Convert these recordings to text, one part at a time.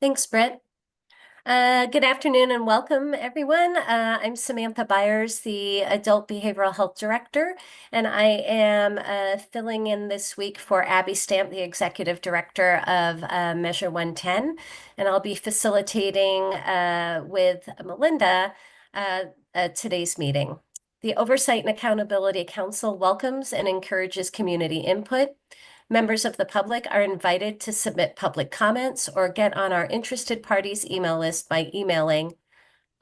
Thanks, Brett. Good afternoon and welcome, everyone. I'm Samantha Byers, the Adult Behavioral Health Director, and I am filling in this week for Abby Stamp, the Executive Director of Measure 110, and I'll be facilitating with Melinda today's meeting. The Oversight and Accountability Council welcomes and encourages community input. Members of the public are invited to submit public comments or get on our interested parties email list by emailing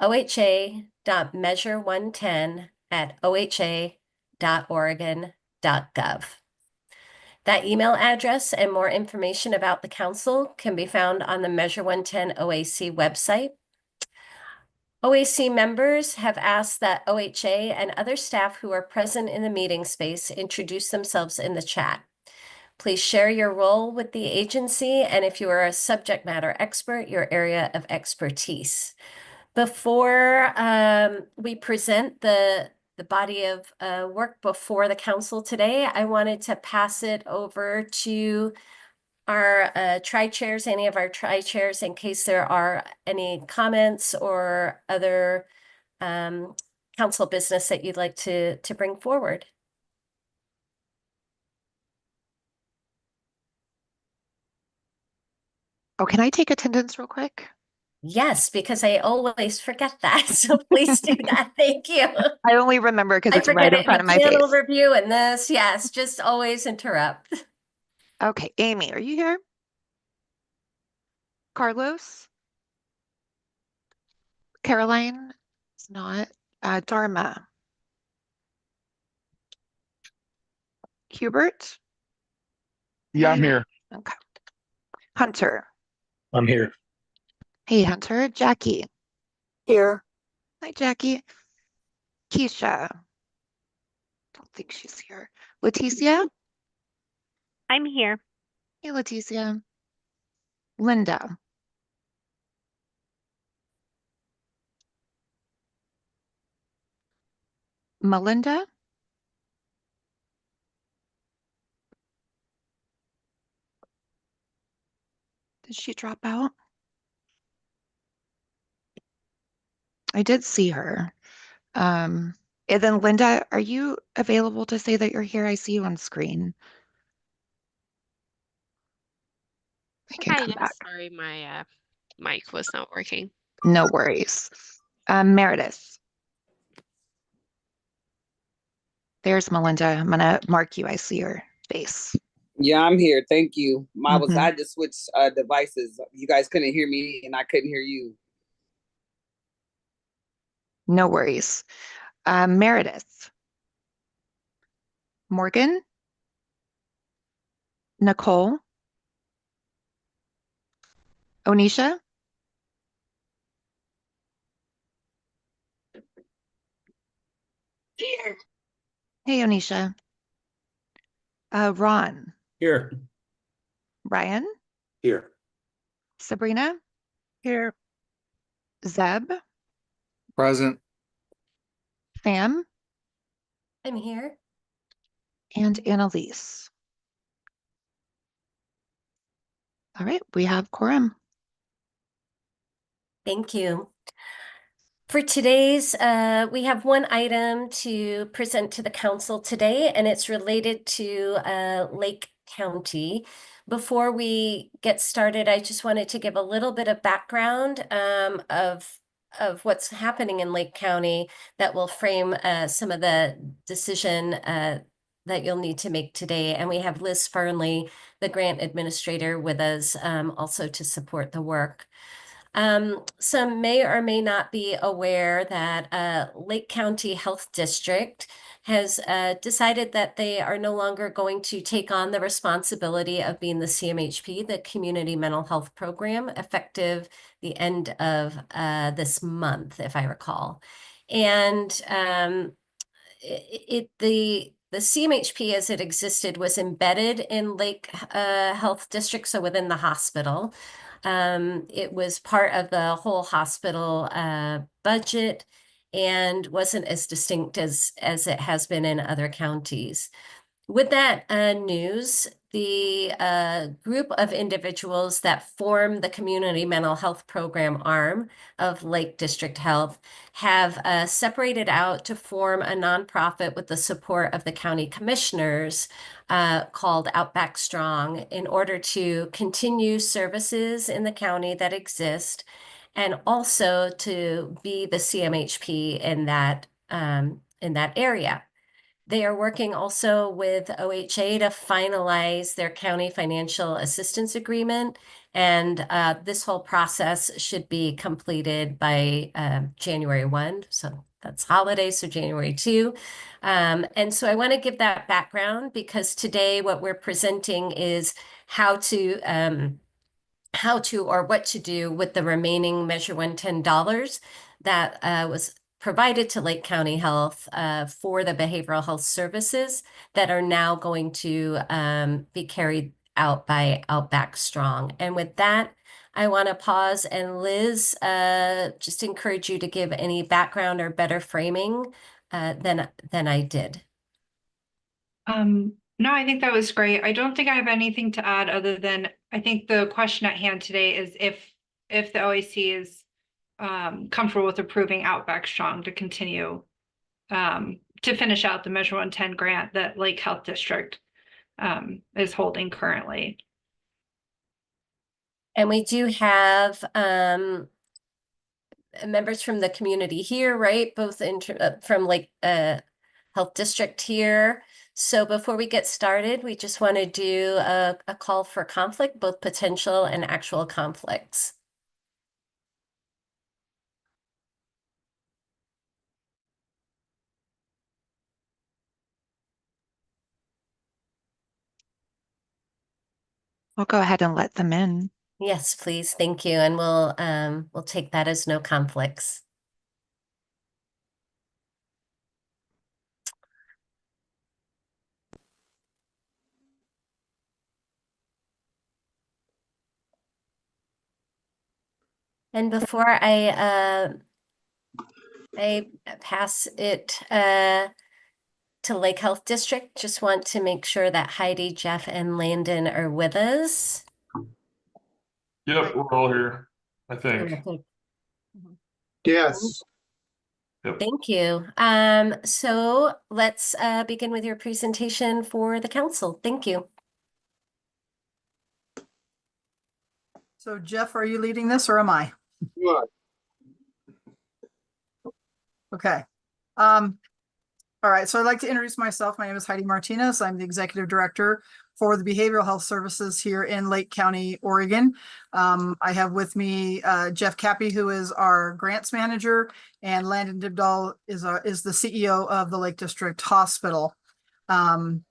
oha.measure110@oha.oregon.gov. That email address and more information about the council can be found on the Measure 110 OAC website. OAC members have asked that OHA and other staff who are present in the meeting space introduce themselves in the chat. Please share your role with the agency and if you are a subject matter expert, your area of expertise. Before we present the body of work before the council today, I wanted to pass it over to our tri-chairs, any of our tri-chairs, in case there are any comments or other council business that you'd like to bring forward. Oh, can I take attendance real quick? Yes, because I always forget that. So please do that. Thank you. I only remember because I it's right forget in it in front the of my plan face. overview and this. Yes, just always interrupt. Okay, Amy, are you here? Carlos? Caroline? It's not. Dharma? Hubert? Yeah, I'm here. Okay. Hunter? I'm here. Hey, Hunter. Jackie? Here. Hi, Jackie. Keisha? Don't think she's here. Leticia? I'm here. Hey, Leticia. Linda? Melinda? Did she drop out? I did see her. And then Linda, are you available to say that you're here? I see you on screen. I can Hi, come yes, back. sorry, my mic was not working. No worries. Meredith. There's Melinda. I'm gonna mark you. I see your face. Yeah, I'm here. Thank you. I Mhm. had to switch devices. You guys couldn't hear me and I couldn't hear you. No worries. Meredith. Morgan. Nicole. Onisha. Here. Hey, Onisha. Ron. Here. Ryan. Here. Sabrina. Here. Zeb. Present. Sam. I'm here. And Annalise. All right, we have quorum. Thank you. For today's, we have one item to present to the council today, and it's related to Lake County. Before we get started, I just wanted to give a little bit of background of what's happening in Lake County that will frame some of the decision that you'll need to make today. And we have Liz Fernley, the grant administrator, with us also to support the work. Some may or may not be aware that Lake County Health District has decided that they are no longer going to take on the responsibility of being the CMHP, the Community Mental Health Program, effective the end of this month, if I recall. And the CMHP as it existed was embedded in Lake Health District, so within the hospital. It was part of the whole hospital budget and wasn't as distinct as it has been in other counties. With that news, the group of individuals that form the community mental health program arm of Lake District Health have separated out to form a nonprofit with the support of the county commissioners called Outback Strong in order to continue services in the county that exist and also to be the CMHP in that area. They are working also with OHA to finalize their county financial assistance agreement, and this whole process should be completed by January 1. So that's holiday, so January 2. And so I want to give that background because today what we're presenting is how to or what to do with the remaining Measure 110 dollars that was provided to Lake County Health for the behavioral health services that are now going to be carried out by Outback Strong. And with that, I want to pause and Liz, just encourage you to give any background or better framing than I did. No, I think that was great. I don't think I have anything to add other than I think the question at hand today is if the OAC is comfortable with approving Outback Strong to continue to finish out the Measure 110 grant that Lake Health District is holding currently. And we do have members from the community here, right? Both from Lake Health District here. So before we get started, we just want to do a call for conflict, both potential and actual conflicts. I'll go ahead and let them in. Yes, please. Thank you. And we'll take that as no conflicts. And before I pass it to Lake Health District, just want to make sure that Heidi, Jeff, and Landon are with us. Yep, we're all here, I think. Terrific. Yes. Yep. Thank you. So let's begin with your presentation for the council. Thank you. So Jeff, are you leading this or am I? Good. Okay. All right, so I'd like to introduce myself. My name is Heidi Martinez. I'm the Executive Director for the Behavioral Health Services here in Lake County, Oregon. I have with me Jeff Cappy, who is our grants manager, and Landon Dibdahl is the CEO of the Lake District Hospital. And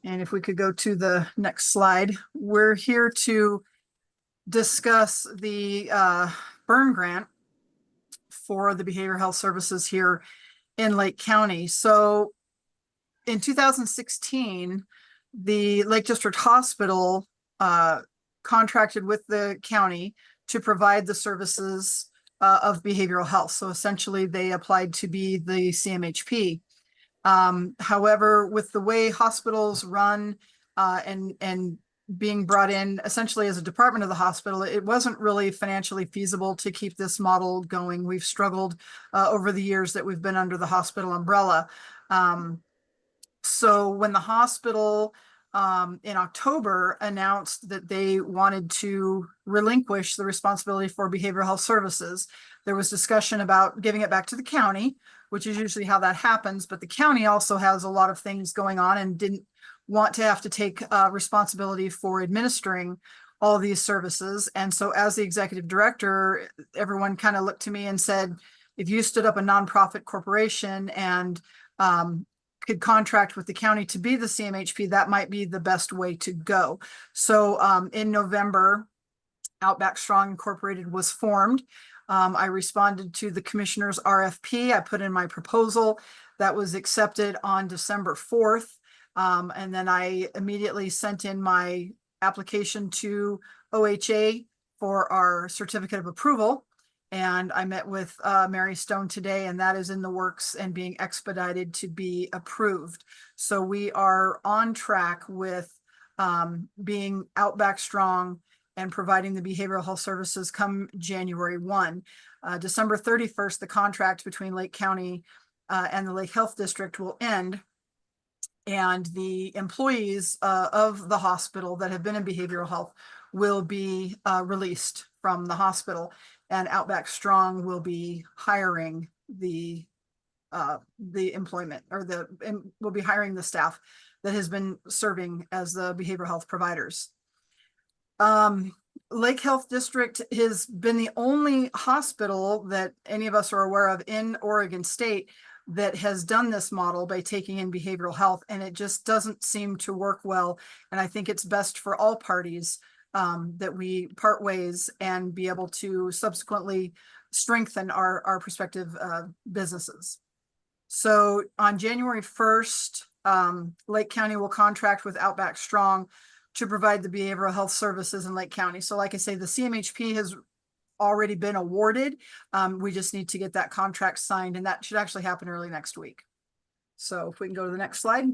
if we could go to the next slide, we're here to discuss the burn grant for the behavioral health services here in Lake County. So in 2016, the Lake District Hospital contracted with the county to provide the services of behavioral health. So essentially they applied to be the CMHP. However, with the way hospitals run and being brought in essentially as a department of the hospital, it wasn't really financially feasible to keep this model going. We've struggled over the years that we've been under the hospital umbrella. So when the hospital in October announced that they wanted to relinquish the responsibility for behavioral health services, there was discussion about giving it back to the county, which is usually how that happens. But the county also has a lot of things going on and didn't want to have to take responsibility for administering all these services. And so as the executive director, everyone kind of looked to me and said, if you stood up a nonprofit corporation and could contract with the county to be the CMHP, that might be the best way to go. So in November, Outback Strong Incorporated was formed. I responded to the commissioner's RFP. I put in my proposal that was accepted on December 4th. And then I immediately sent in my application to OHA for our certificate of approval. And I met with Mary Stone today, and that is in the works and being expedited to be approved. So we are on track with being Outback Strong and providing the behavioral health services come January 1. December 31st, the contract between Lake County and the Lake Health District will end. And the employees of the hospital that have been in behavioral health will be released from the hospital, and Outback Strong will be hiring the employment, or will be hiring the staff that has been serving as the behavioral health providers. Lake Health District has been the only hospital that any of us are aware of in Oregon State that has done this model by taking in behavioral health, and it just doesn't seem to work well. And I think it's best for all parties that we part ways and be able to subsequently strengthen our prospective businesses. So on January 1st, Lake County will contract with Outback Strong to provide the behavioral health services in Lake County. So like I say, the CMHP has already been awarded. We just need to get that contract signed, and that should actually happen early next week. So if we can go to the next slide.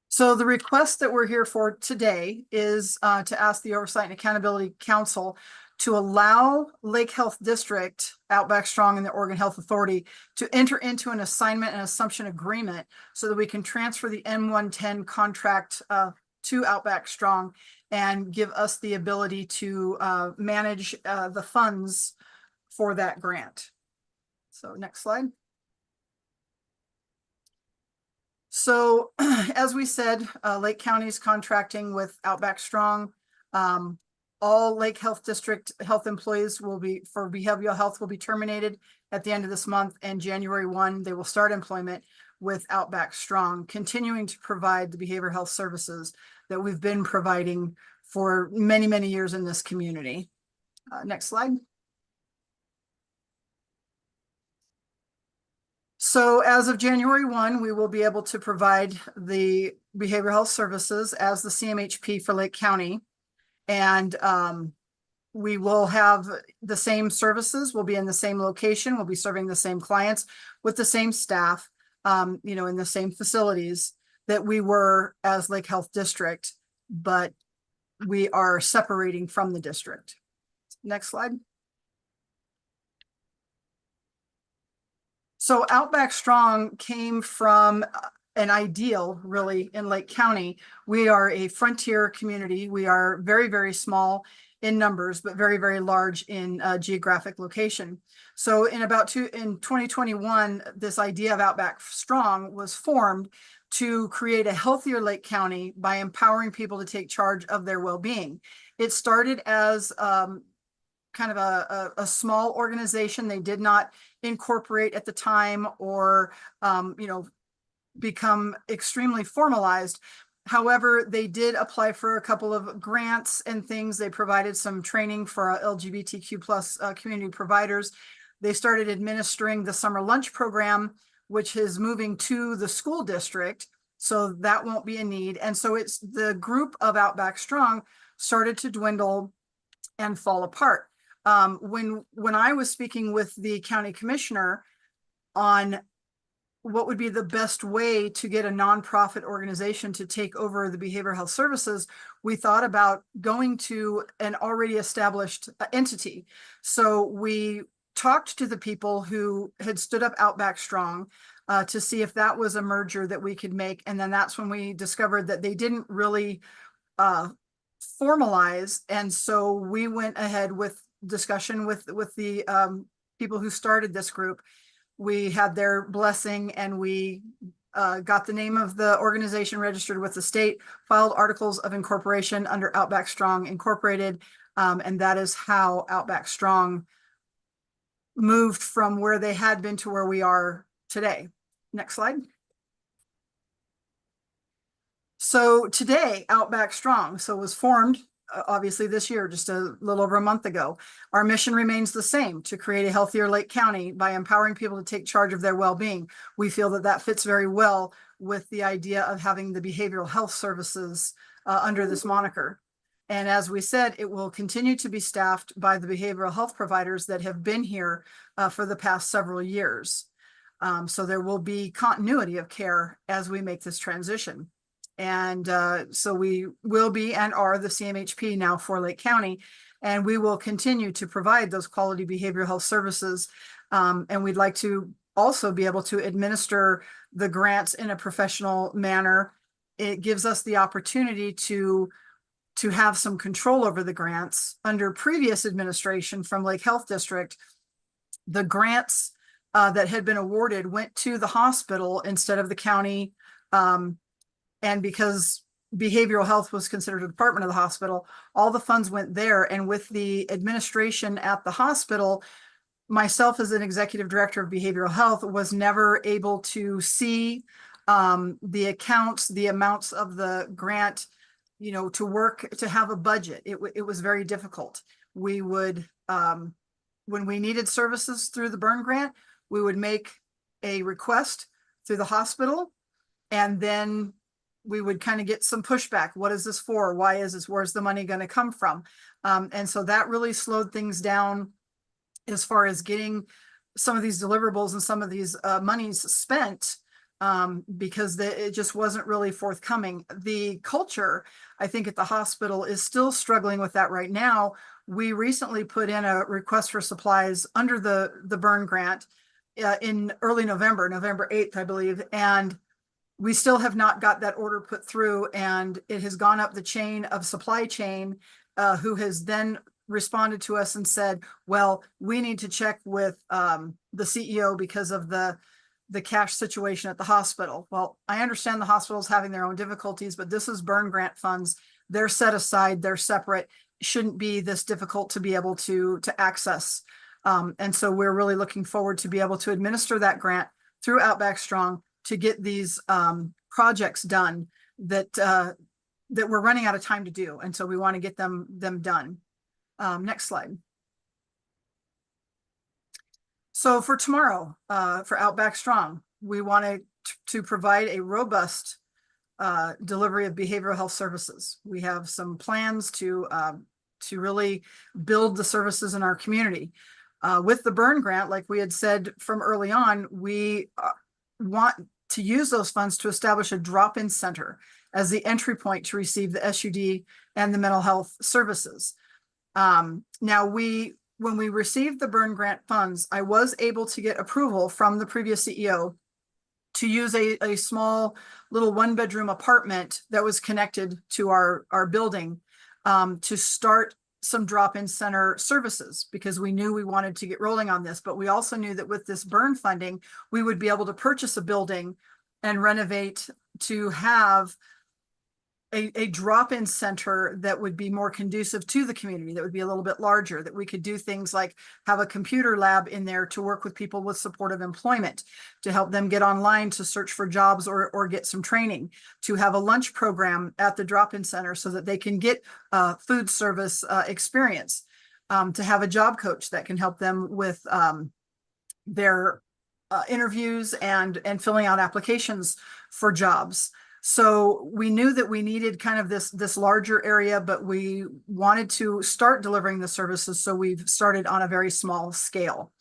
So the request that we're here for today is to ask the Oversight and Accountability Council to allow Lake Health District, Outback Strong, and the Oregon Health Authority to enter into an assignment and assumption agreement so that we can transfer the N110 contract to Outback Strong and give us the ability to manage the funds for that grant. So next slide. So as we said, Lake County's contracting with Outback Strong. All Lake Health District health employees for behavioral health will be terminated at the end of this month, and January 1, they will start employment with Outback Strong, continuing to provide the behavioral health services that we've been providing for many, many years in this community. Next slide. So as of January 1, we will be able to provide the behavioral health services as the CMHP for Lake County. And we will have the same services. We'll be in the same location. We'll be serving the same clients with the same staff, in the same facilities that we were as Lake Health District, but we are separating from the district. Next slide. So Outback Strong came from an ideal, really, in Lake County. We are a frontier community. We are very, very small in numbers, but very, very large in geographic location. So in 2021, this idea of Outback Strong was formed to create a healthier Lake County by empowering people to take charge of their well-being. It started as kind of a small organization. They did not incorporate at the time or, become extremely formalized. However, they did apply for a couple of grants and things. They provided some training for our LGBTQ+ community providers. They started administering the summer lunch program, which is moving to the school district. So that won't be a need. And so it's the group of Outback Strong started to dwindle and fall apart. When I was speaking with the county commissioner on what would be the best way to get a nonprofit organization to take over the behavioral health services, we thought about going to an already established entity. So we talked to the people who had stood up Outback Strong to see if that was a merger that we could make. And then that's when we discovered that they didn't really formalize. And so we went ahead with discussion with the people who started this group. We had their blessing, and we got the name of the organization registered with the state, filed articles of incorporation under Outback Strong Incorporated, and that is how Outback Strong moved from where they had been to where we are today. Next slide. So today, Outback Strong was formed obviously this year, just a little over a month ago. Our mission remains the same: to create a healthier Lake County by empowering people to take charge of their well-being. We feel that that fits very well with the idea of having the behavioral health services under this moniker. And as we said, it will continue to be staffed by the behavioral health providers that have been here for the past several years. So there will be continuity of care as we make this transition. And so we will be and are the CMHP now for Lake County, and we will continue to provide those quality behavioral health services. And we'd like to also be able to administer the grants in a professional manner. It gives us the opportunity to have some control over the grants. Under previous administration from Lake Health District, the grants that had been awarded went to the hospital instead of the county. And because behavioral health was considered a department of the hospital, all the funds went there. And with the administration at the hospital, myself as an executive director of behavioral health was never able to see the accounts, the amounts of the grant, to work, to have a budget. It was very difficult. We would, when we needed services through the burn grant, we would make a request through the hospital, and then we would kind of get some pushback. What is this for? Why is this? Where's the money going to come from? And so that really slowed things down as far as getting some of these deliverables and some of these monies spent, because it just wasn't really forthcoming. The culture, I think, at the hospital is still struggling with that right now. We recently put in a request for supplies under the burn grant in early November 8th, I believe. And we still have not got that order put through, and it has gone up the chain of supply chain, who has then responded to us and said, well, we need to check with the CEO because of the cash situation at the hospital. Well, I understand the hospital's having their own difficulties, but this is burn grant funds. They're set aside, they're separate. Shouldn't be this difficult to be able to access. And so we're really looking forward to be able to administer that grant through Outback Strong to get these projects done that we're running out of time to do. And so we want to get them done. Next slide. So for tomorrow, for Outback Strong, we wanted to provide a robust delivery of behavioral health services. We have some plans to really build the services in our community. With the burn grant, like we had said from early on, we want to use those funds to establish a drop-in center as the entry point to receive the SUD and the mental health services. Now, when we received the burn grant funds, I was able to get approval from the previous CEO to use a small little one-bedroom apartment that was connected to our building to start some drop-in center services, because we knew we wanted to get rolling on this. But we also knew that with this burn funding, we would be able to purchase a building and renovate to have a drop-in center that would be more conducive to the community, that would be a little bit larger, that we could do things like have a computer lab in there to work with people with supportive employment, to help them get online to search for jobs or get some training, to have a lunch program at the drop-in center so that they can get food service experience, to have a job coach that can help them with their interviews and filling out applications for jobs. So we knew that we needed kind of this larger area, but we wanted to start delivering the services. So we've started on a very small scale.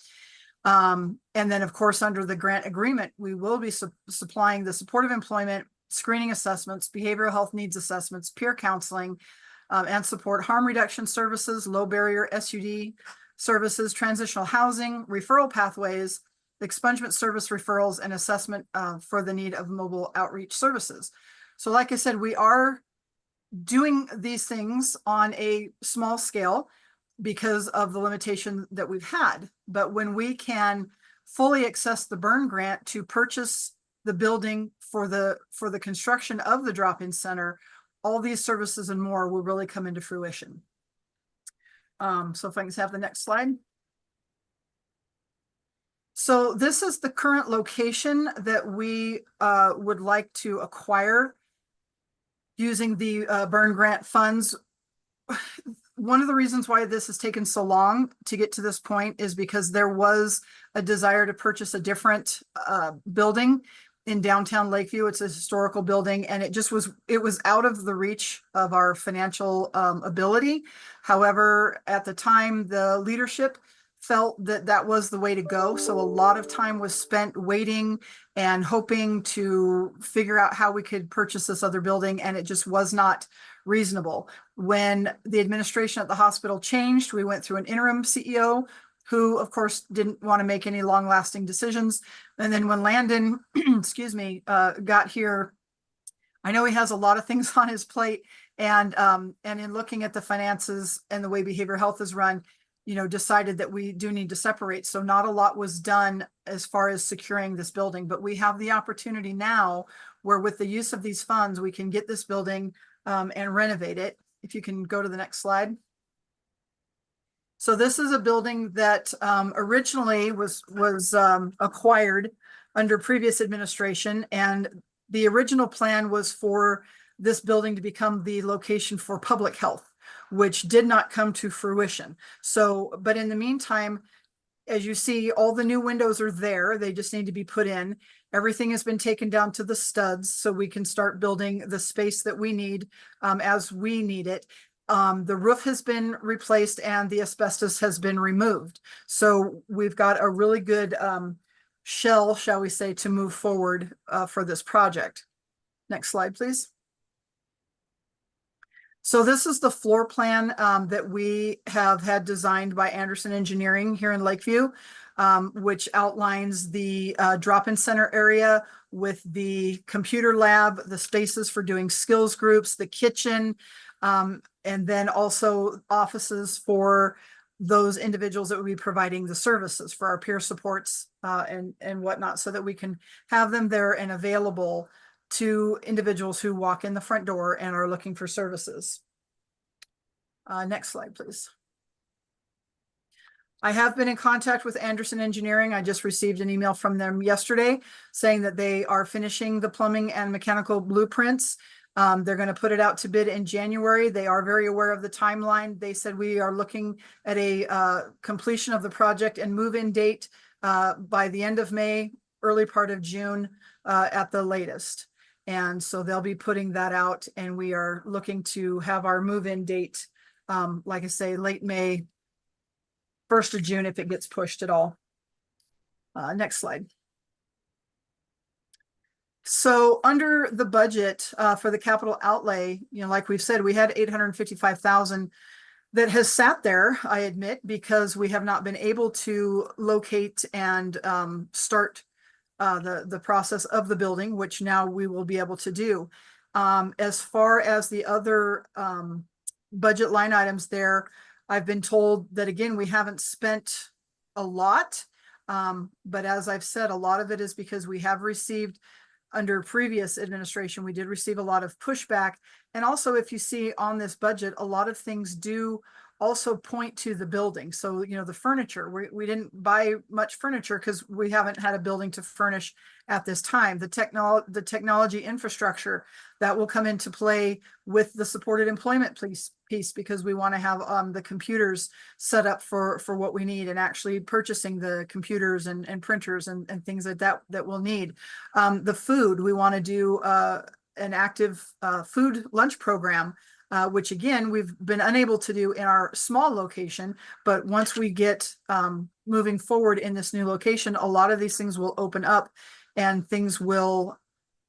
And then, of course, under the grant agreement, we will be supplying the supportive employment, screening assessments, behavioral health needs assessments, peer counseling, and support harm reduction services, low barrier SUD services, transitional housing, referral pathways, expungement service referrals, and assessment for the need of mobile outreach services. So like I said, we are doing these things on a small scale because of the limitation that we've had. But when we can fully access the burn grant to purchase the building for the construction of the drop-in center, all these services and more will really come into fruition. So if I can have the next slide. So this is the current location that we would like to acquire using the burn grant funds. One of the reasons why this has taken so long to get to this point is because there was a desire to purchase a different building in downtown Lakeview. It's a historical building, and it was out of the reach of our financial ability. However, at the time, the leadership felt that that was the way to go. So a lot of time was spent waiting and hoping to figure out how we could purchase this other building, and it just was not reasonable. When the administration at the hospital changed, we went through an interim CEO who, of course, didn't want to make any long-lasting decisions. And then when Landon, excuse me, got here, I know he has a lot of things on his plate, and in looking at the finances and the way behavioral health is run, you know, decided that we do need to separate. So not a lot was done as far as securing this building, but we have the opportunity now where with the use of these funds, we can get this building and renovate it. If you can go to the next slide. So this is a building that originally was acquired under previous administration, and the original plan was for this building to become the location for public health, which did not come to fruition. So, but in the meantime, as you see, all the new windows are there. They just need to be put in. Everything has been taken down to the studs so we can start building the space that we need as we need it. The roof has been replaced and the asbestos has been removed. So we've got a really good shell, shall we say, to move forward for this project. Next slide, please. So this is the floor plan that we have had designed by Anderson Engineering here in Lakeview, which outlines the drop-in center area with the computer lab, the spaces for doing skills groups, the kitchen, and then also offices for those individuals that will be providing the services for our peer supports and whatnot, so that we can have them there and available to individuals who walk in the front door and are looking for services. Next slide, please. I have been in contact with Anderson Engineering. I just received an email from them yesterday saying that they are finishing the plumbing and mechanical blueprints. They're going to put it out to bid in January. They are very aware of the timeline. They said we are looking at a completion of the project and move-in date by the end of May, early part of June at the latest. And so they'll be putting that out, and we are looking to have our move-in date, like I say, late May, 1st of June if it gets pushed at all. Next slide. So under the budget for the capital outlay, you know, like we've said, we had $855,000 that has sat there, I admit, because we have not been able to locate and start the process of the building, which now we will be able to do. As far as the other budget line items there, I've been told that, again, we haven't spent a lot, but as I've said, a lot of it is because we have received, under previous administration, we did receive a lot of pushback. And also, if you see on this budget, a lot of things do also point to the building. So, you know, the furniture, we didn't buy much furniture because we haven't had a building to furnish at this time. The technology infrastructure that will come into play with the supported employment piece, because we want to have the computers set up for what we need, and actually purchasing the computers and printers and things like that we'll need. The food, we want to do an active food lunch program, which again, we've been unable to do in our small location, but once we get moving forward in this new location, a lot of these things will open up and things will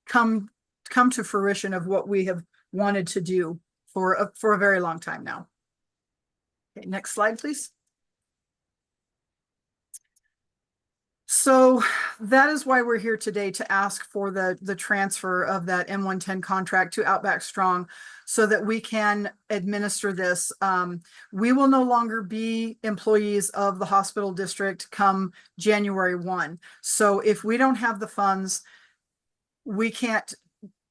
come to fruition of what we have wanted to do for a very long time now. Okay, next slide, please. So that is why we're here today, to ask for the transfer of that M110 contract to Outback Strong so that we can administer this. We will no longer be employees of the hospital district come January 1. So if we don't have the funds, we can't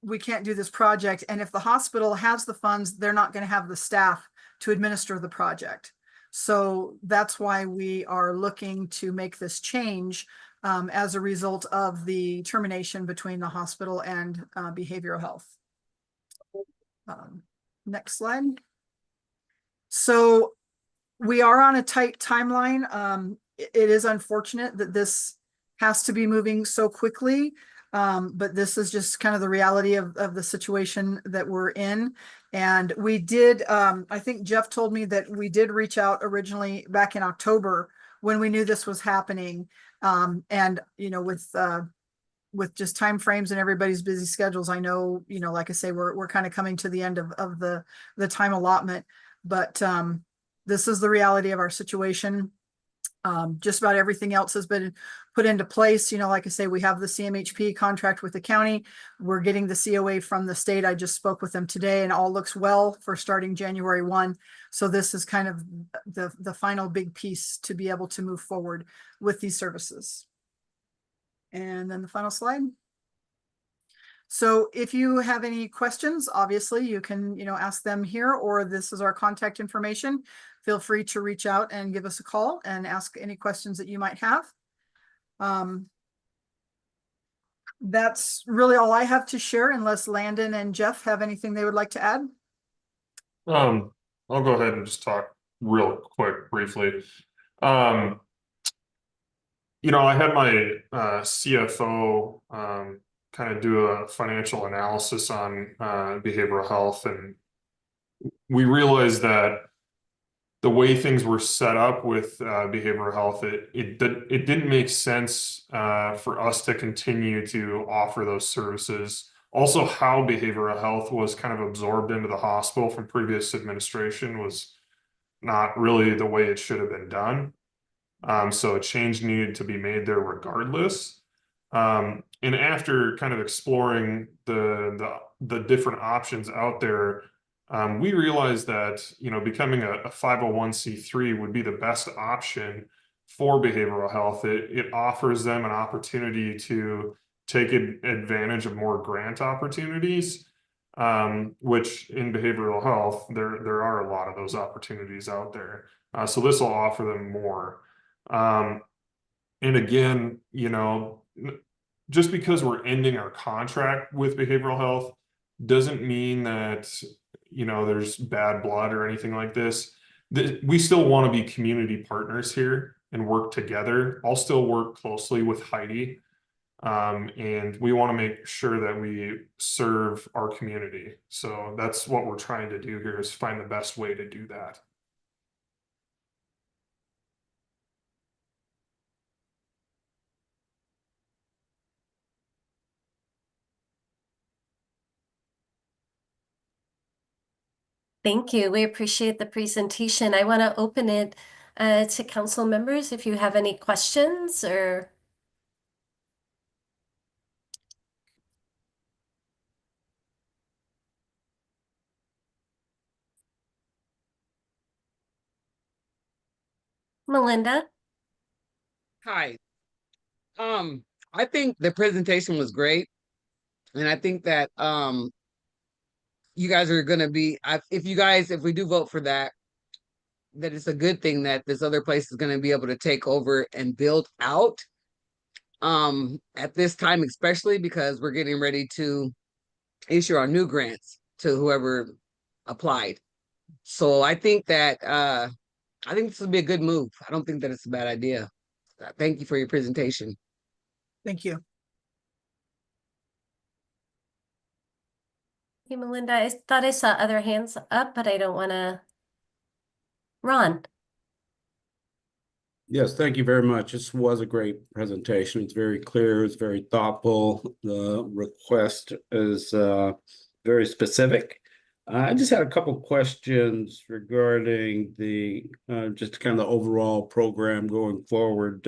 do this project. And if the hospital has the funds, they're not going to have the staff to administer the project. So that's why we are looking to make this change as a result of the termination between the hospital and behavioral health. Next slide. So we are on a tight timeline. It is unfortunate that this has to be moving so quickly. But this is just kind of the reality of the situation that we're in. And we did, I think Jeff told me that we did reach out originally back in October when we knew this was happening. And, with just timeframes and everybody's busy schedules, I know, like I say, we're kind of coming to the end of the time allotment, but, this is the reality of our situation. Just about everything else has been put into place. Like I say, we have the CMHP contract with the county. We're getting the COA from the state. I just spoke with them today, and all looks well for starting January 1. So this is kind of the final big piece to be able to move forward with these services. And then the final slide. So if you have any questions, obviously you can, ask them here, or this is our contact information. Feel free to reach out and give us a call and ask any questions that you might have. That's really all I have to share, unless Landon and Jeff have anything they would like to add. I'll go ahead and just talk real quick, briefly. I had my CFO kind of do a financial analysis on behavioral health, and we realized that the way things were set up with behavioral health, it didn't make sense for us to continue to offer those services. Also, how behavioral health was kind of absorbed into the hospital from previous administration was not really the way it should have been done. So a change needed to be made there regardless. And after kind of exploring the different options out there, we realized that, becoming a 501c3 would be the best option for behavioral health. It offers them an opportunity to take advantage of more grant opportunities, which in behavioral health, there are a lot of those opportunities out there. So this will offer them more. And again, just because we're ending our contract with behavioral health doesn't mean that, there's bad blood or anything like this. We still want to be community partners here and work together. I'll still work closely with Heidi. And we want to make sure that we serve our community. So that's what we're trying to do here, is find the best way to do that. Thank you. We appreciate the presentation. I want to open it to council members if you have any questions or. Melinda? Hi. I think the presentation was great. And I think that you guys are gonna be, if we do vote for that it's a good thing that this other place is gonna be able to take over and build out. At this time, especially because we're getting ready to issue our new grants to whoever applied. So I think that I think this will be a good move. I don't think that it's a bad idea. Thank you for your presentation. Thank you. Hey, Melinda, I thought I saw other hands up, but I don't want to. Ron? Yes, thank you very much. This was a great presentation. It's very clear, it's very thoughtful. The request is very specific. I just had a couple questions regarding the just kind of the overall program going forward.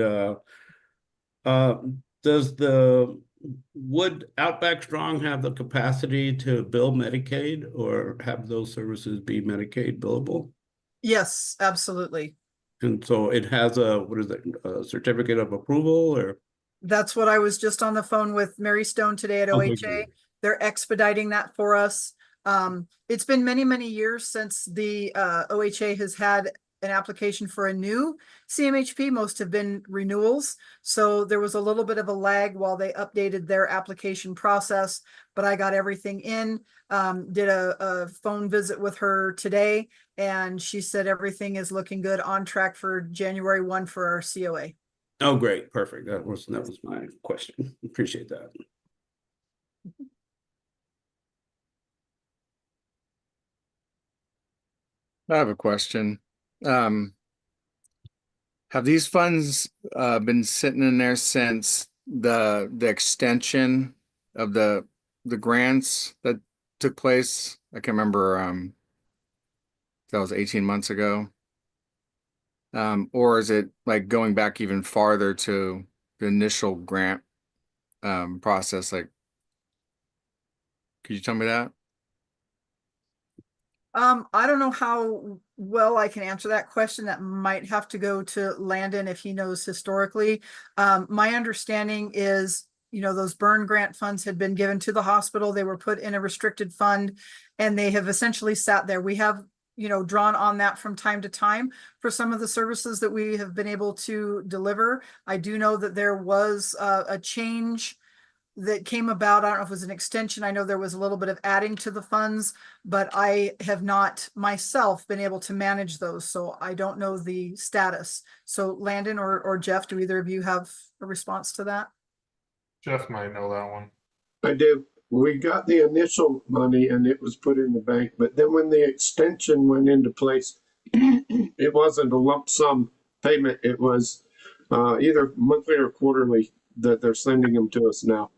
Would Outback Strong have the capacity to bill Medicaid, or have those services be Medicaid billable? Yes, absolutely. And so it has a certificate of approval, or? That's what I was just on the phone with Mary Stone today at Okay, OHA. great. They're expediting that for us. It's been many, many years since the OHA has had an application for a new CMHP. Most have been renewals. So there was a little bit of a lag while they updated their application process, but I got everything in, did a phone visit with her today, and she said everything is looking good, on track for January 1 for our COA. Oh, great. Perfect. That was my question. Appreciate that. I have a question. have these funds been sitting in there since the extension of the grants that took place? I can't remember that was 18 months ago. Or is it like going back even farther to the initial grant process? Like, could you tell me that? I don't know how well I can answer that question. That might have to go to Landon if he knows historically. My understanding is, those burn grant funds had been given to the hospital. They were put in a restricted fund and they have essentially sat there. We have, drawn on that from time to time for some of the services that we have been able to deliver. I do know that there was a change that came about. I don't know if it was an extension. I know there was a little bit of adding to the funds, but I have not myself been able to manage those. So I don't know the status. So Landon or Jeff, do either of you have a response to that? Jeff might know that one. I do. We got the initial money and it was put in the bank, but then when the extension went into place, it wasn't a lump sum payment. It was either monthly or quarterly that they're sending them to us now.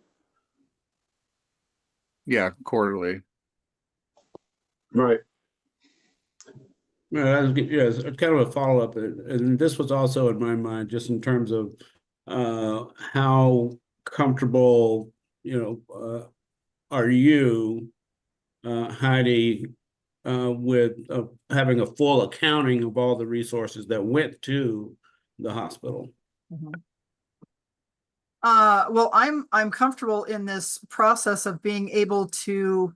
Yeah, quarterly. Right. Yeah, it's kind of a follow-up, and this was also in my mind, just in terms of how comfortable, are you, Heidi, with having a full accounting of all the resources that went to the hospital? Well, I'm comfortable in this process of being able to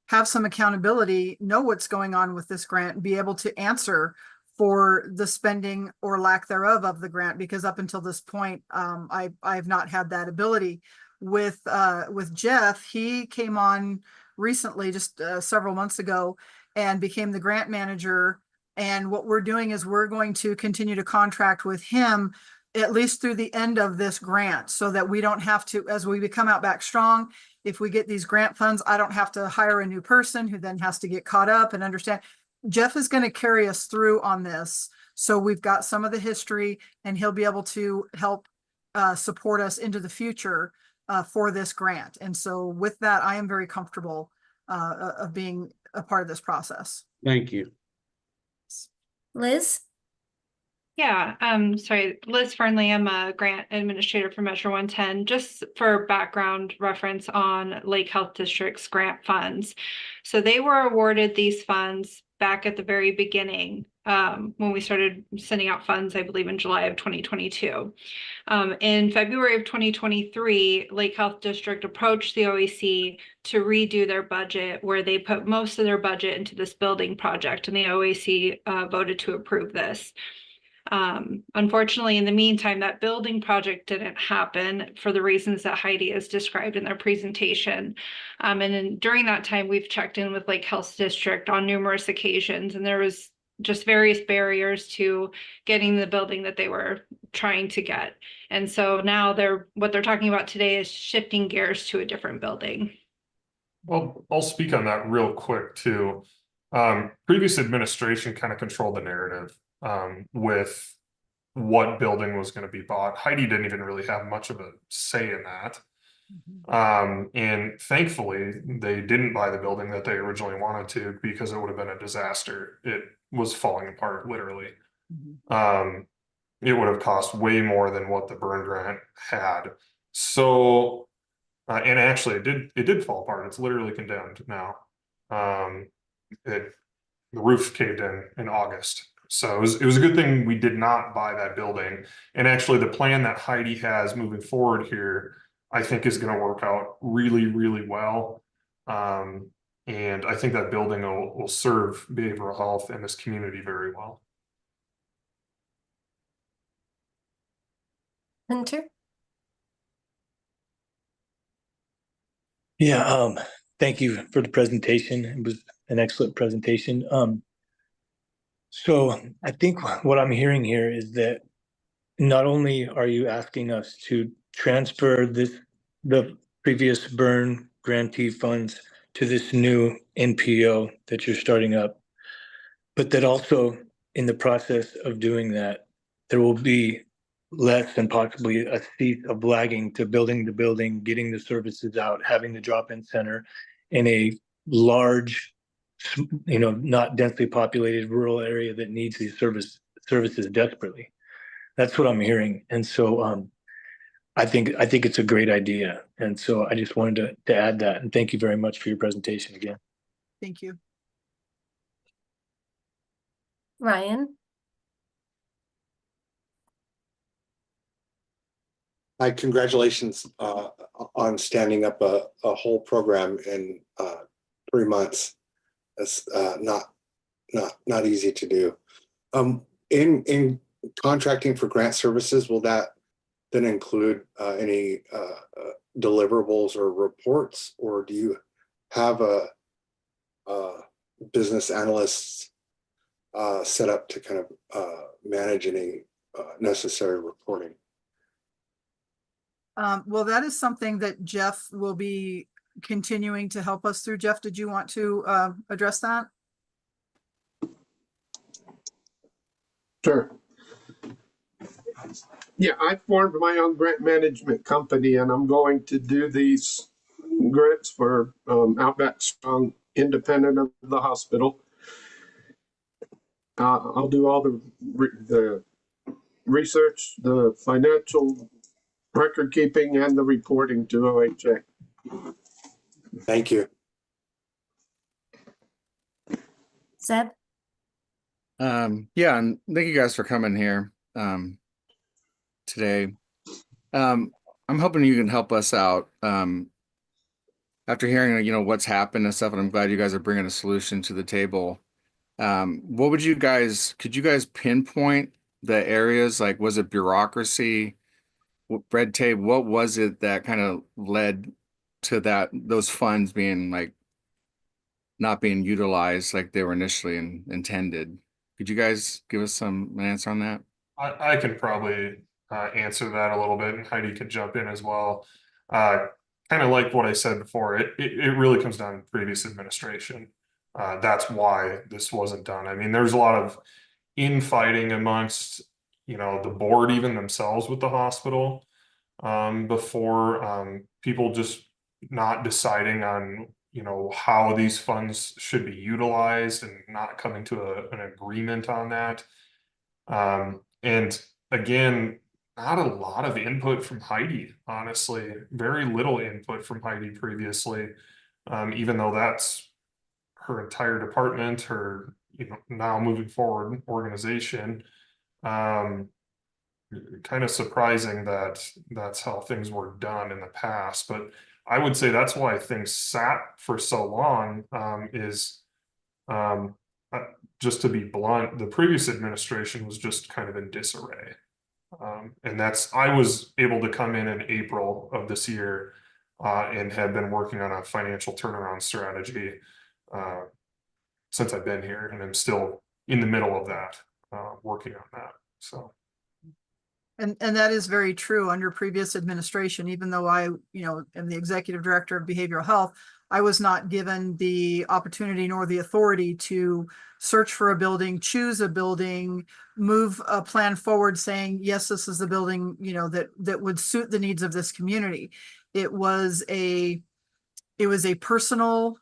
have some accountability, know what's going on with this grant, and be able to answer for the spending or lack thereof of the grant, because up until this point, I've not had that ability. With Jeff, he came on recently, just several months ago, and became the grant manager. And what we're doing is we're going to continue to contract with him at least through the end of this grant, so that we don't have to, as we become Outback Strong, if we get these grant funds, I don't have to hire a new person who then has to get caught up and understand. Jeff is going to carry us through on this. So we've got some of the history and he'll be able to help support us into the future for this grant. And so with that, I am very comfortable of being a part of this process. Thank you. Liz? Yeah, sorry, Liz Fernley, I'm a grant administrator for Measure 110. Just for background reference on Lake Health District's grant funds. So they were awarded these funds back at the very beginning, when we started sending out funds, I believe in July of 2022. In February of 2023, Lake Health District approached the OAC to redo their budget, where they put most of their budget into this building project, and the OAC voted to approve this. Unfortunately, in the meantime, that building project didn't happen for the reasons that Heidi has described in their presentation. And then during that time, we've checked in with Lake Health District on numerous occasions, and there was just various barriers to getting the building that they were trying to get. And so now what they're talking about today is shifting gears to a different building. Well, I'll speak on that real quick too. Previous administration kind of controlled the narrative with what building was going to be bought. Heidi didn't even really have much of a say in that. And thankfully, they didn't buy the building that they originally wanted to, because it would have been a disaster. It was falling apart, literally. It would have cost way more than what the burn grant had. So, and actually, it did fall apart. It's literally condemned now. The roof caved in August. So it was a good thing we did not buy that building. And actually, the plan that Heidi has moving forward here, I think, is going to work out really, really well. And I think that building will serve behavioral health in this community very well. Hunter? Yeah, thank you for the presentation. It was an excellent presentation. So I think what I'm hearing here is that not only are you asking us to transfer the previous burn grantee funds to this new NPO that you're starting up, but that also in the process of doing that, there will be less and possibly a cease of lagging to building, getting the services out, having the drop-in center in a large, not densely populated rural area that needs these services desperately. That's what I'm hearing. And so I think it's a great idea. And so I just wanted to add that. And thank you very much for your presentation again. Thank you. Ryan? Hi, congratulations on standing up a whole program in 3 months. That's not easy to do. In contracting for grant services, will that then include any deliverables or reports, or do you have a business analysts set up to kind of manage any necessary reporting? Well, that is something that Jeff will be continuing to help us through. Jeff, did you want to address that? Sure. Yeah, I formed my own grant management company, and I'm going to do these grants for Outback Strong, independent of the hospital. I'll do all the research, the financial record keeping, and the reporting to OHA. Thank you. Zeb? Yeah, and thank you guys for coming here today. I'm hoping you can help us out after hearing what's happened and stuff, and I'm glad you guys are bringing a solution to the table. What would could you guys pinpoint the areas? Like, was it bureaucracy, red tape? What was it that kind of led to those funds being not being utilized like they were initially intended? Could you guys give us an answer on that? I can probably answer that a little bit, and Heidi could jump in as well. Kind of like what I said before, it really comes down to previous administration. That's why this wasn't done. I mean, there's a lot of infighting amongst, the board, even themselves with the hospital, before people just not deciding on, how these funds should be utilized and not coming to an agreement on that. And again, not a lot of input from Heidi, honestly, very little input from Heidi previously, even though that's her entire department, her, now moving forward organization. Kind of surprising that that's how things were done in the past, but I would say that's why things sat for so long, is just to be blunt, the previous administration was just kind of in disarray. And I was able to come in April of this year and have been working on a financial turnaround strategy since I've been here, and I'm still in the middle of that, working on that. So. And that is very true under previous administration. Even though I, am the executive director of behavioral health, I was not given the opportunity nor the authority to search for a building, choose a building, move a plan forward saying, yes, this is the building, that would suit the needs of this community. It was a personal,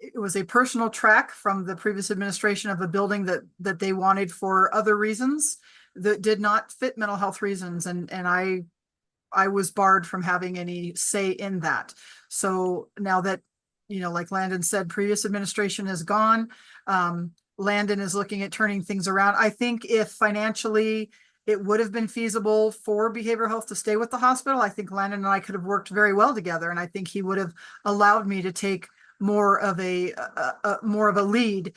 it was a personal track from the previous administration of a building that they wanted for other reasons that did not fit mental health reasons. And I was barred from having any say in that. So now that, like Landon said, previous administration is gone. Landon is looking at turning things around. I think if financially it would have been feasible for behavioral health to stay with the hospital, I think Landon and I could have worked very well together. And I think he would have allowed me to take more of a lead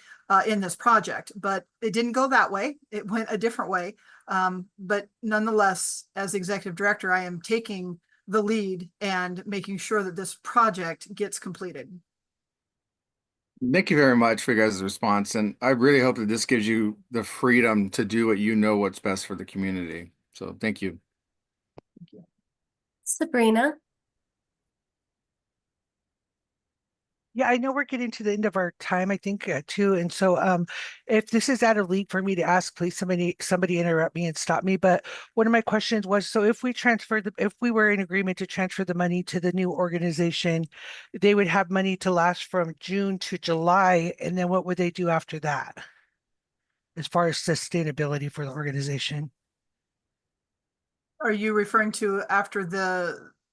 in this project, but it didn't go that way. It went a different way. But nonetheless, as executive director, I am taking the lead and making sure that this project gets completed. Thank you very much for your guys' response. And I really hope that this gives you the freedom to do what's best for the community. So thank you. Thank you. Sabrina? Yeah, I know we're getting to the end of our time, I think, too. And so if this is out of league for me to ask, please somebody interrupt me and stop me. But one of my questions was, so if we were in agreement to transfer the money to the new organization, they would have money to last from June to July, and then what would they do after that? As far as sustainability for the organization? Are you referring to after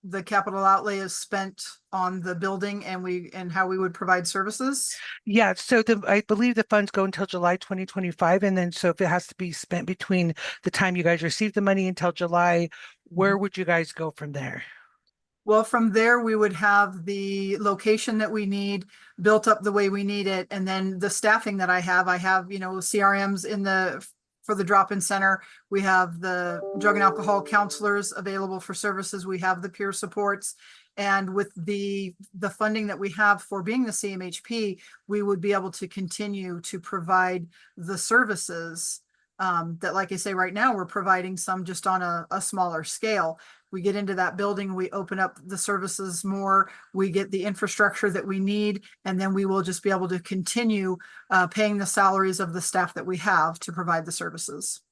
the capital outlay is spent on the building and how we would provide services? Yeah, so I believe the funds go until July 2025. And then so if it has to be spent between the time you guys receive the money until July, where would you guys go from there? Well, from there, we would have the location that we need built up the way we need it. And then the staffing that I have, CRMs for the drop-in center. We have the drug and alcohol counselors available for services. We have the peer supports. And with the funding that we have for being the CMHP, we would be able to continue to provide the services that, like I say, right now, we're providing some just on a smaller scale. We get into that building, we open up the services more, we get the infrastructure that we need, and then we will just be able to continue paying the salaries of the staff that we have to provide the services.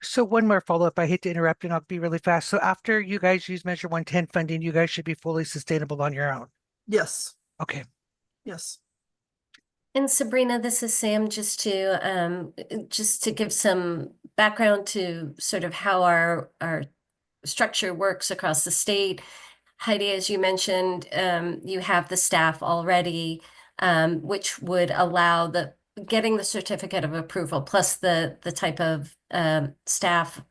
So one more follow-up. I hate to interrupt and I'll be really fast. So after you guys use Measure 110 funding, you guys should be fully sustainable on your own. Yes. Okay. Yes. And Sabrina, this is Sam, just to give some background to sort of how our structure works across the state. Heidi, as you mentioned, you have the staff already, which would allow getting the certificate of approval plus the type of staff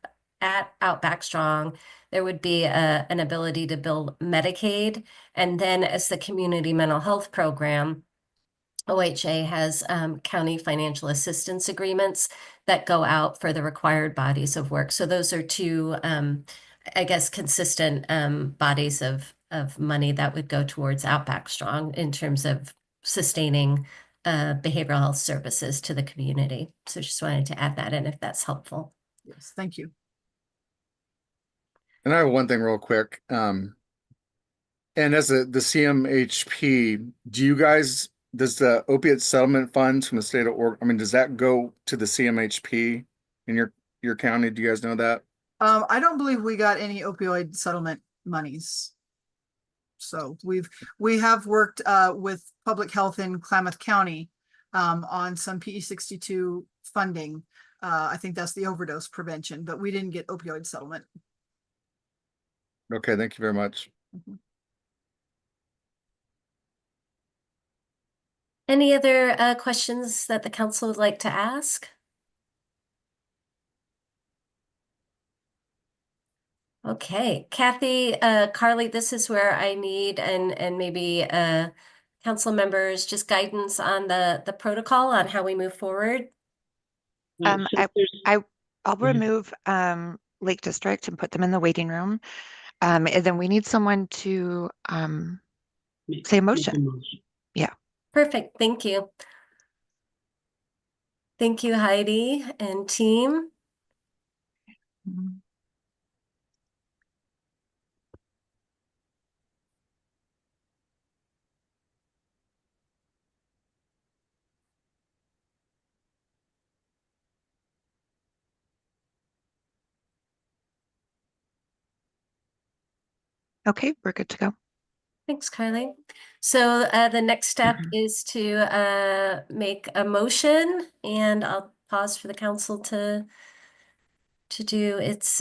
at Outback Strong. There would be an ability to build Medicaid, and then as the community mental health program, OHA has county financial assistance agreements that go out for the required bodies of work. So those are two, I guess, consistent bodies of money that would go towards Outback Strong in terms of sustaining behavioral health services to the community. So just wanted to add that in if that's helpful. Yes, thank you. And I have one thing real quick. And as the CMHP, does the opiate settlement funds from the state of Oregon, does that go to the CMHP in your county? Do you guys know that? I don't believe we got any opioid settlement monies. So we have worked with public health in Klamath County on some PE62 funding. I think that's the overdose prevention, but we didn't get opioid settlement. Okay, thank you very much. Any other questions that the council would like to ask? Okay, Kathy, Carly, this is where I need and maybe council members just guidance on the protocol on how we move forward. I'll remove Lake District and put them in the waiting room. And then we need someone to say a motion. Yeah. Perfect. Thank you. Thank you, Heidi and team. Okay, we're good to go. Thanks, Carly. So the next step is to make a motion, and I'll pause for the council to do its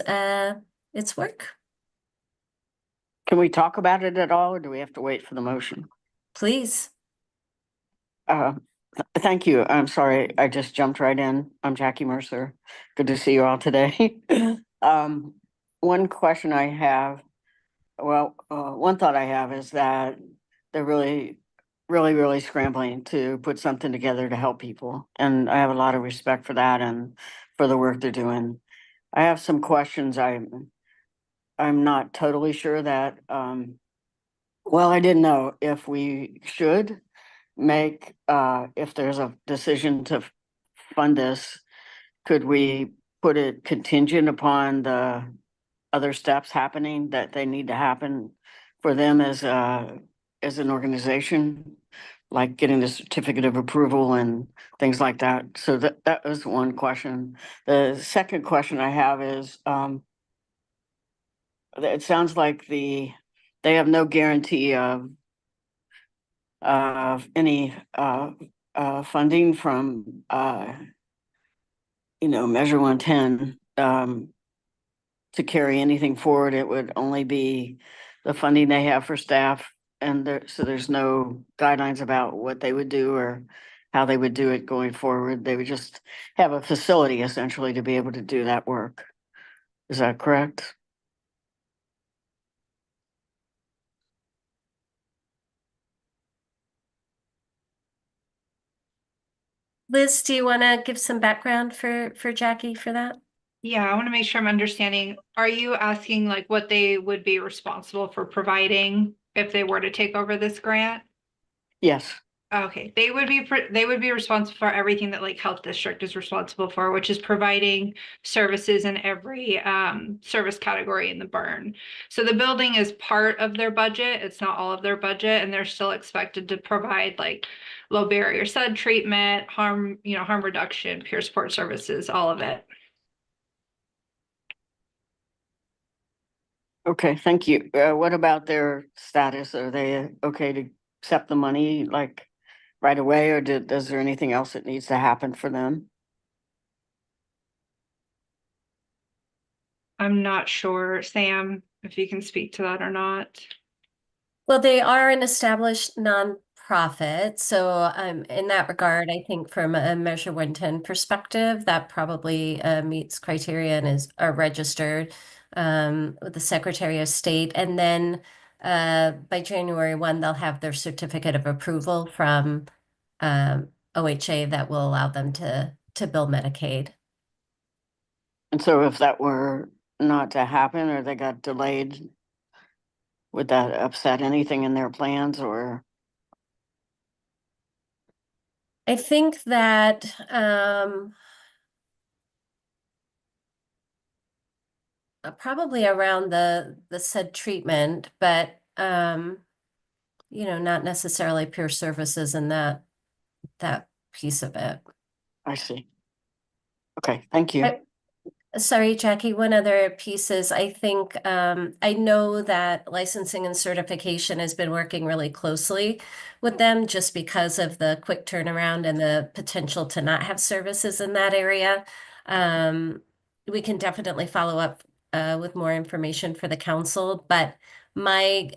work. Can we talk about it at all, or do we have to wait for the motion? Please. Thank you. I'm sorry, I just jumped right in. I'm Jackie Mercer. Good to see you all today. One question I have, one thought I have is that they're really scrambling to put something together to help people. And I have a lot of respect for that and for the work they're doing. I have some questions. I'm not totally sure that, I didn't know if we should make, if there's a decision to fund this, could we put it contingent upon the other steps happening that they need to happen for them as an organization like getting the certificate of approval and things like that. So that was one question. The second question I have is, it sounds like they have no guarantee of any funding from Measure 110 to carry anything forward. It would only be the funding they have for staff, and so there's no guidelines about what they would do or how they would do it going forward. They would just have a facility essentially to be able to do that work. Is that correct? Liz, do you want to give some background for Jackie for that? Yeah, I want to make sure I'm understanding. Are you asking like what they would be responsible for providing if they were to take over this grant? Yes. Okay, they would be responsible for everything that Lake Health District is responsible for, which is providing services in every service category in the burn. So the building is part of their budget. It's not all of their budget, and they're still expected to provide like low barrier sud treatment, harm reduction, peer support services, all of it. Okay, thank you. What about their status? Are they okay to accept the money like right away, or is there anything else that needs to happen for them? I'm not sure, Sam, if you can speak to that or not. Well, they are an established nonprofit, so in that regard, I think from a Measure 110 perspective, that probably meets criteria and are registered with the Secretary of State. And then by January 1, they'll have their certificate of approval from OHA that will allow them to bill Medicaid. And so if that were not to happen or they got delayed, would that upset anything in their plans or? I think that probably around the said treatment, but not necessarily peer services and that piece of it. I see. Okay, thank you. Sorry, Jackie, one other piece is I think I know that licensing and certification has been working really closely with them just because of the quick turnaround and the potential to not have services in that area. We can definitely follow up with more information for the council, but my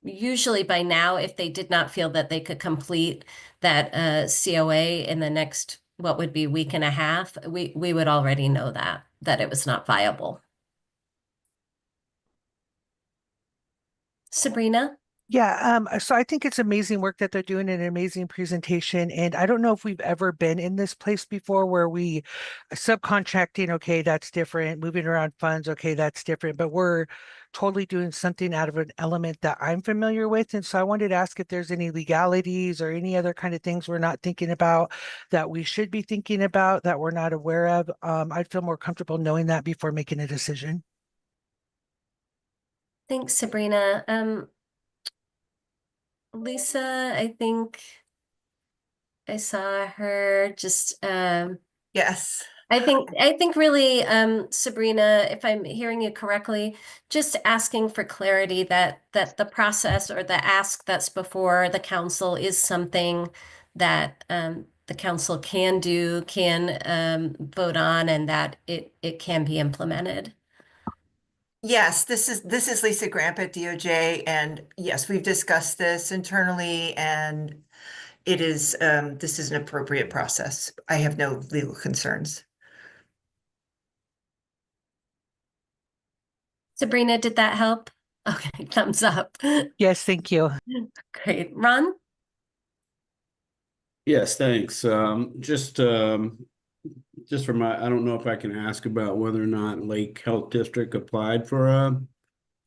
usually by now, if they did not feel that they could complete that COA in the next what would be week and a half, we would already know that it was not viable. Sabrina? Yeah, so I think it's amazing work that they're doing, an amazing presentation. And I don't know if we've ever been in this place before where we subcontracting, okay, that's different. Moving around funds, okay, that's different. But we're totally doing something out of an element that I'm familiar with. And so I wanted to ask if there's any legalities or any other kind of things we're not thinking about that we should be thinking about that we're not aware of. I'd feel more comfortable knowing that before making a decision. Thanks, Sabrina. Lisa, I think I saw her just Yes. I think really, Sabrina, if I'm hearing you correctly, just asking for clarity that the process or the ask that's before the council is something that the council can vote on, and that it can be implemented. Yes, this is Lisa Gramp at DOJ, and yes, we've discussed this internally, and it is this is an appropriate process. I have no legal concerns. Sabrina, did that help? Okay, thumbs up. Yes, thank you. Great. Ron? Yes, thanks. Just for I don't know if I can ask about whether or not Lake Health District applied for a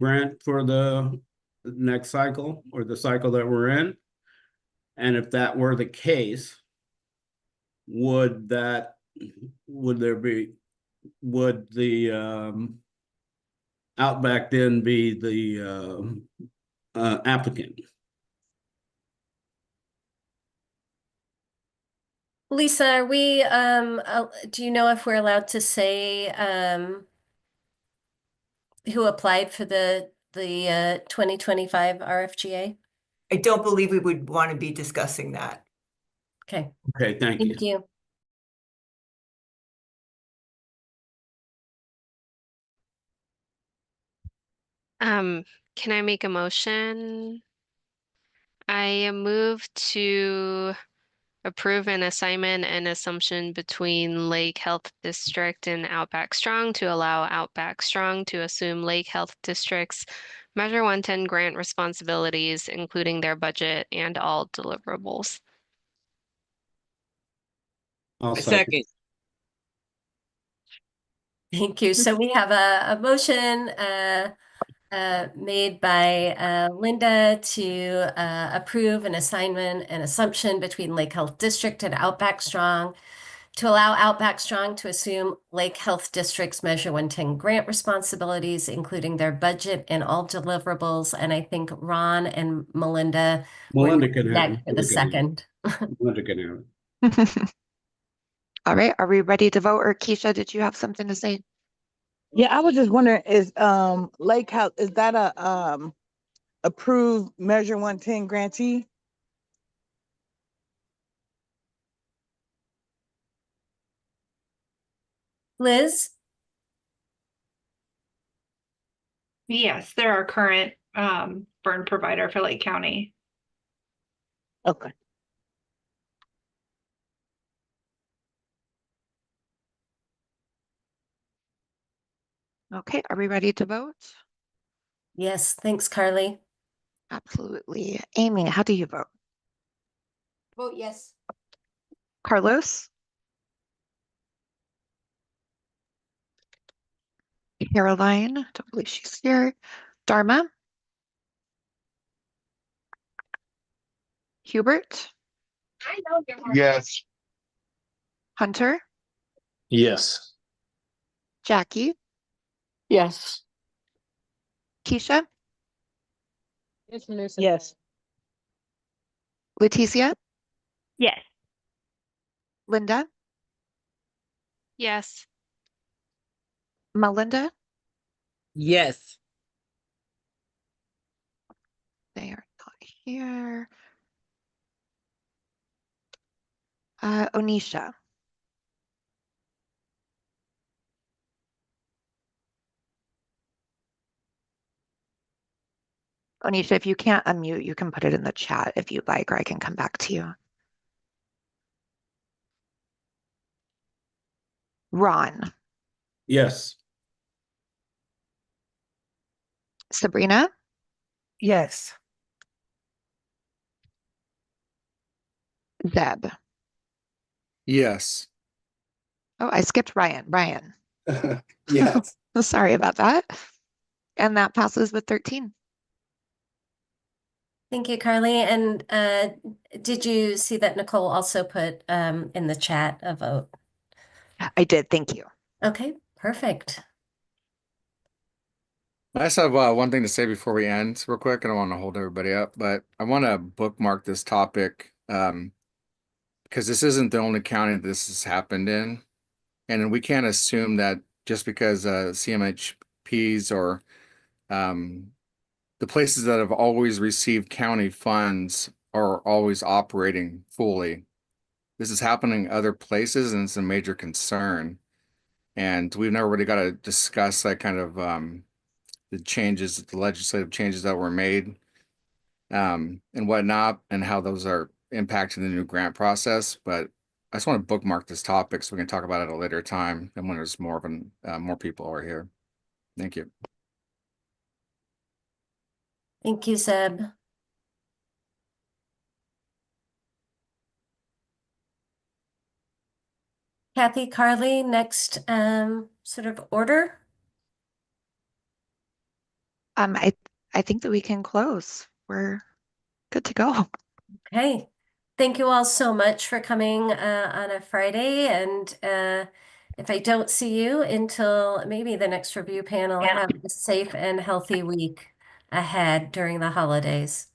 grant for the next cycle or the cycle that we're in. And if that were the case, would the Outback then be the applicant? Lisa, are we, do you know if we're allowed to say, who applied for the 2025 RFGA? I don't believe we would want to be discussing that. Okay, Okay, thank you. thank you. Can I make a motion? I move to approve an assignment and assumption between Lake Health District and Outback Strong to allow Outback Strong to assume Lake Health District's Measure 110 grant responsibilities, including their budget and all deliverables. I'll A second. second. Thank you. So we have a motion made by Linda to approve an assignment and assumption between Lake Health District and Outback Strong to allow Outback Strong to assume Lake Health District's Measure 110 grant responsibilities, including their budget and all deliverables. And I think Ron and Melinda were Melinda can have next it. for the second. Melinda can have it. All right, are we ready to vote? Or Keisha, did you have something to say? Yeah, I was just wondering, is Lake House, is that a approved Measure 110 grantee? Liz? Yes, they're our current burn provider for Lake County. Okay. Okay, are we ready to vote? Yes, thanks, Carly. Absolutely. Amy, how do you vote? Vote yes. Carlos? Caroline, don't believe she's here. Dharma? Hubert? Yes. Hunter? Yes. Jackie? Yes. Keisha? Yes. Leticia? Yes. Linda? Yes. Melinda? Yes. They are not here. Onisha? Onisha, if you can't unmute, you can put it in the chat if you'd like, or I can come back to you. Ron? Yes. Sabrina? Yes. Zeb? Yes. Oh, I skipped Ryan. Ryan. Yes. Sorry about that. And that passes with 13. Thank you, Carly. And did you see that Nicole also put in the chat a vote? I did, thank you. Okay, perfect. I just have one thing to say before we end real quick. I don't want to hold everybody up, but I want to bookmark this topic because this isn't the only county this has happened in. And we can't assume that just because CMHPs or the places that have always received county funds are always operating fully. This is happening other places and it's a major concern. And we've never really got to discuss that kind of the changes, the legislative changes that were made and whatnot, and how those are impacting the new grant process. But I just want to bookmark this topic so we can talk about it at a later time and when there's more of an more people are here. Thank you. Thank you, Zeb. Kathy, Carly, next sort of order. I think that we can close. We're good to go. Okay. Thank you all so much for coming on a Friday. And if I don't see you until maybe the next review panel, have a safe and healthy week ahead during the holidays.